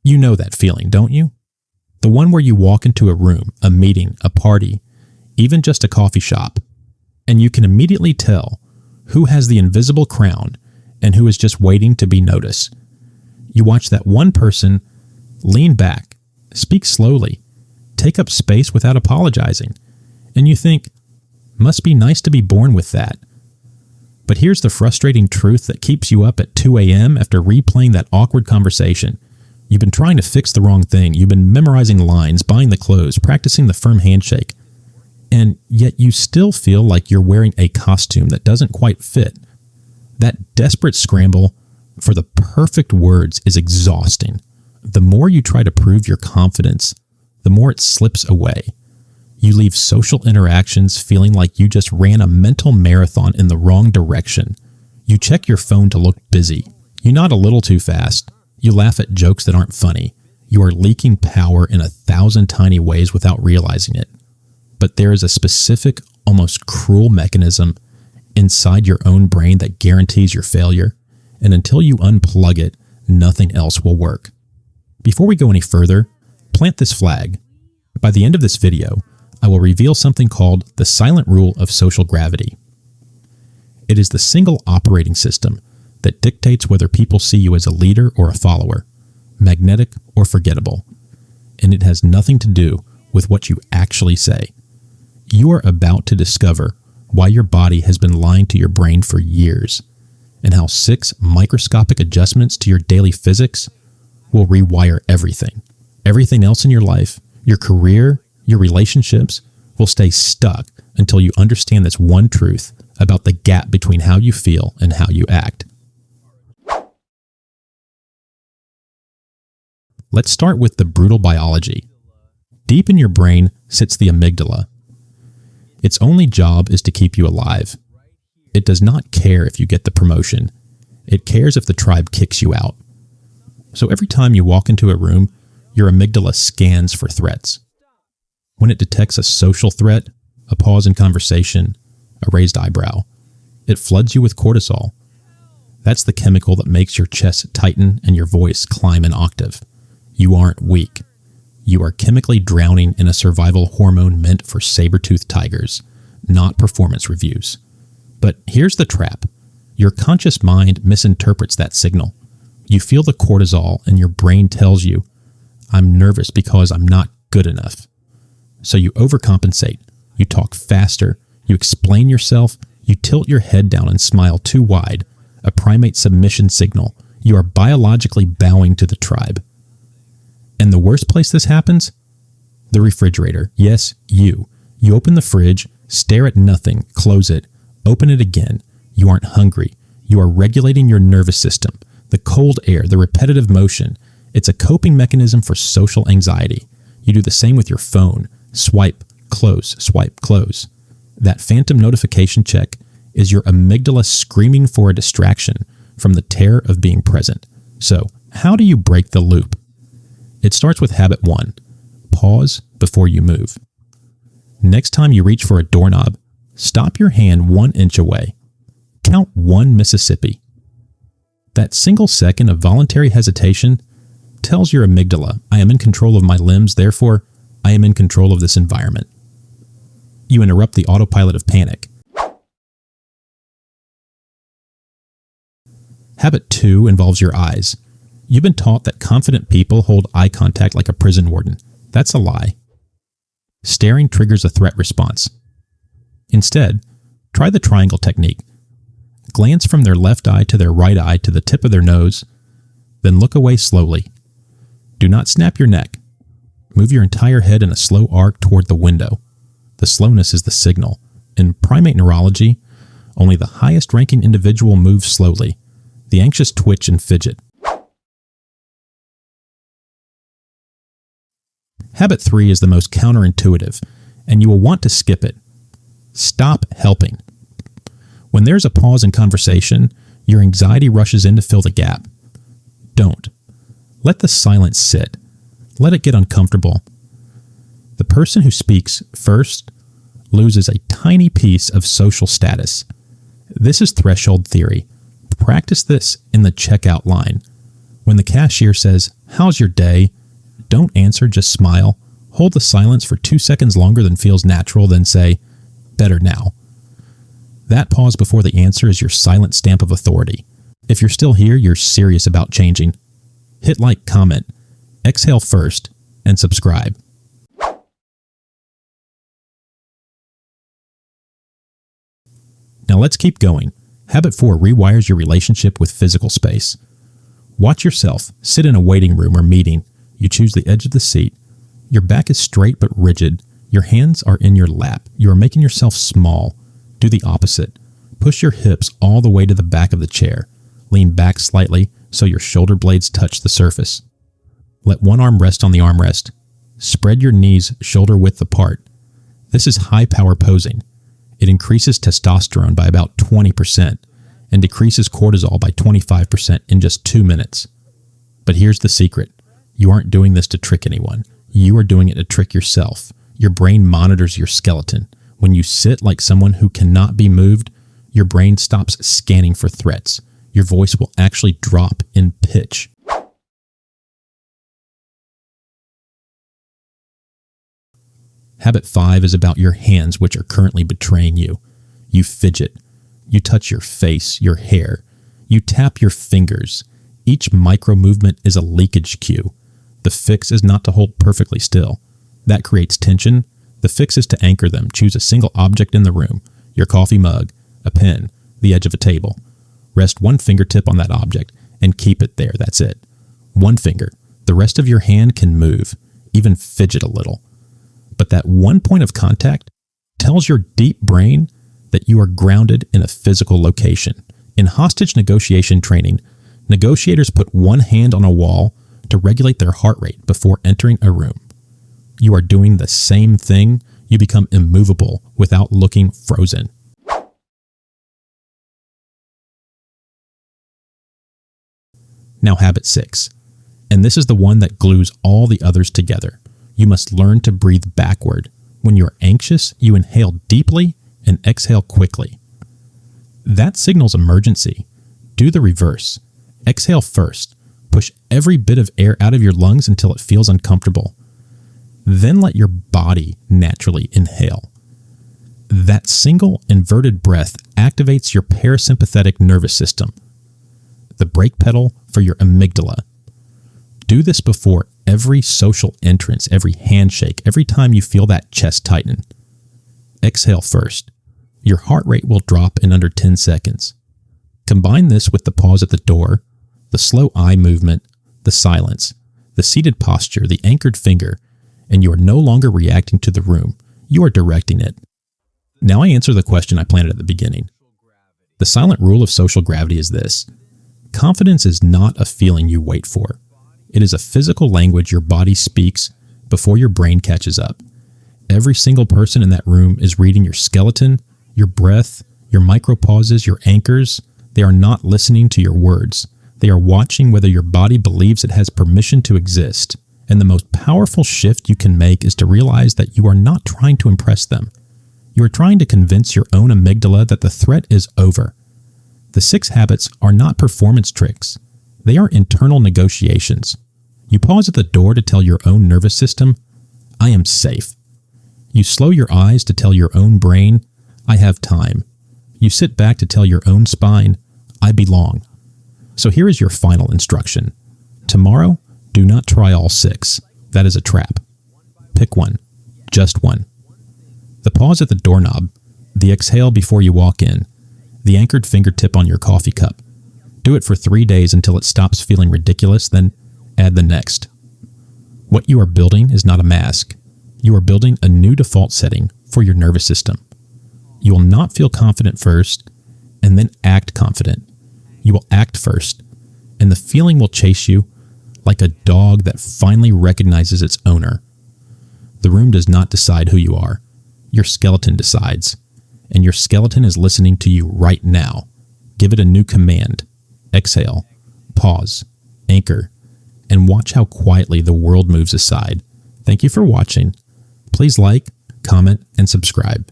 You know that feeling, don't you? The one where you walk into a room, a meeting, a party, even just a coffee shop, and you can immediately tell who has the invisible crown and who is just waiting to be noticed. You watch that one person lean back, speak slowly, take up space without apologizing, and you think, must be nice to be born with that. But here's the frustrating truth that keeps you up at 2 a.m. after replaying that awkward conversation. You've been trying to fix the wrong thing. You've been memorizing lines, buying the clothes, practicing the firm handshake. And yet you still feel like you're wearing a costume that doesn't quite fit. That desperate scramble for the perfect words is exhausting. The more you try to prove your confidence, the more it slips away. You leave social interactions feeling like you just ran a mental marathon in the wrong direction. You check your phone to look busy. You nod a little too fast. You laugh at jokes that aren't funny. You are leaking power in 1,000 tiny ways without realizing it. But there is a specific, almost cruel mechanism inside your own brain that guarantees your failure. And until you unplug it, nothing else will work. Before we go any further, plant this flag. By the end of this video, I will reveal something called the silent rule of social gravity. It is the single operating system that dictates whether people see you as a leader or a follower, magnetic or forgettable, and it has nothing to do with what you actually say. You are about to discover why your body has been lying to your brain for years, and how 6 microscopic adjustments to your daily physics will rewire everything. Everything else in your life, your career, your relationships, will stay stuck until you understand this one truth about the gap between how you feel and how you act. Let's start with the brutal biology. Deep in your brain sits the amygdala. Its only job is to keep you alive. It does not care if you get the promotion. It cares if the tribe kicks you out. So every time you walk into a room, your amygdala scans for threats. When it detects a social threat, a pause in conversation, a raised eyebrow, it floods you with cortisol. That's the chemical that makes your chest tighten and your voice climb an octave. You aren't weak. You are chemically drowning in a survival hormone meant for saber-toothed tigers, not performance reviews. But here's the trap. Your conscious mind misinterprets that signal. You feel the cortisol and your brain tells you, I'm nervous because I'm not good enough. So you overcompensate. You talk faster. You explain yourself. You tilt your head down and smile too wide, a primate submission signal. You are biologically bowing to the tribe. And the worst place this happens? The refrigerator. Yes, you. You open the fridge, stare at nothing, close it, open it again. You aren't hungry. You are regulating your nervous system. The cold air, the repetitive motion. It's a coping mechanism for social anxiety. You do the same with your phone. Swipe, close. That phantom notification check is your amygdala screaming for a distraction from the terror of being present. So, how do you break the loop? It starts with habit 1. Pause before you move. Next time you reach for a doorknob, stop your hand 1 inch away. Count 1 Mississippi. That single second of voluntary hesitation tells your amygdala, I am in control of my limbs, therefore, I am in control of this environment. You interrupt the autopilot of panic. Habit 2 involves your eyes. You've been taught that confident people hold eye contact like a prison warden. That's a lie. Staring triggers a threat response. Instead, try the triangle technique. Glance from their left eye to their right eye to the tip of their nose, then look away slowly. Do not snap your neck. Move your entire head in a slow arc toward the window. The slowness is the signal. In primate neurology, only the highest-ranking individual moves slowly. The anxious twitch and fidget. Habit 3 is the most counterintuitive, and you will want to skip it. Stop helping. When there's a pause in conversation, your anxiety rushes in to fill the gap. Don't. Let the silence sit. Let it get uncomfortable. The person who speaks first loses a tiny piece of social status. This is threshold theory. Practice this in the checkout line. When the cashier says, "How's your day?" don't answer, just smile. Hold the silence for 2 seconds longer than feels natural, then say, "Better now." That pause before the answer is your silent stamp of authority. If you're still here, you're serious about changing. Hit like, comment, exhale first, and subscribe. Now let's keep going. Habit 4 rewires your relationship with physical space. Watch yourself sit in a waiting room or meeting. You choose the edge of the seat. Your back is straight but rigid. Your hands are in your lap. You are making yourself small. Do the opposite. Push your hips all the way to the back of the chair. Lean back slightly so your shoulder blades touch the surface. Let one arm rest on the armrest. Spread your knees shoulder width apart. This is high power posing. It increases testosterone by about 20% and decreases cortisol by 25% in just 2 minutes. But here's the secret. You aren't doing this to trick anyone. You are doing it to trick yourself. Your brain monitors your skeleton. When you sit like someone who cannot be moved, your brain stops scanning for threats. Your voice will actually drop in pitch. Habit 5 is about your hands, which are currently betraying you. You fidget. You touch your face, your hair. You tap your fingers. Each micro movement is a leakage cue. The fix is not to hold perfectly still. That creates tension. The fix is to anchor them. Choose a single object in the room, your coffee mug, a pen, the edge of a table. Rest one fingertip on that object and keep it there. That's it. One finger. The rest of your hand can move, even fidget a little. But that one point of contact tells your deep brain that you are grounded in a physical location. In hostage negotiation training, negotiators put one hand on a wall to regulate their heart rate before entering a room. You are doing the same thing. You become immovable without looking frozen. Now habit 6, and this is the one that glues all the others together. You must learn to breathe backward. When you're anxious, you inhale deeply and exhale quickly. That signals emergency. Do the reverse. Exhale first. Push every bit of air out of your lungs until it feels uncomfortable. Then let your body naturally inhale. That single inverted breath activates your parasympathetic nervous system, the brake pedal for your amygdala. Do this before every social entrance, every handshake, every time you feel that chest tighten. Exhale first. Your heart rate will drop in under 10 seconds. Combine this with the pause at the door, the slow eye movement, the silence, the seated posture, the anchored finger, and you are no longer reacting to the room. You are directing it. Now I answer the question I planted at the beginning. The silent rule of social gravity is this. Confidence is not a feeling you wait for. It is a physical language your body speaks before your brain catches up. Every single person in that room is reading your skeleton, your breath, your micropauses, your anchors. They are not listening to your words. They are watching whether your body believes it has permission to exist. And the most powerful shift you can make is to realize that you are not trying to impress them. You are trying to convince your own amygdala that the threat is over. The 6 habits are not performance tricks. They are internal negotiations. You pause at the door to tell your own nervous system, "I am safe." You slow your eyes to tell your own brain, "I have time." You sit back to tell your own spine, "I belong." So here is your final instruction. Tomorrow, do not try all 6. That is a trap. Pick one. Just one. The pause at the doorknob, the exhale before you walk in, the anchored fingertip on your coffee cup. Do it for 3 days until it stops feeling ridiculous, then add the next. What you are building is not a mask. You are building a new default setting for your nervous system. You will not feel confident first, and then act confident. You will act first, and the feeling will chase you like a dog that finally recognizes its owner. The room does not decide who you are. Your skeleton decides, and your skeleton is listening to you right now. Give it a new command. Exhale, pause, anchor, and watch how quietly the world moves aside. Thank you for watching. Please like, comment, and subscribe.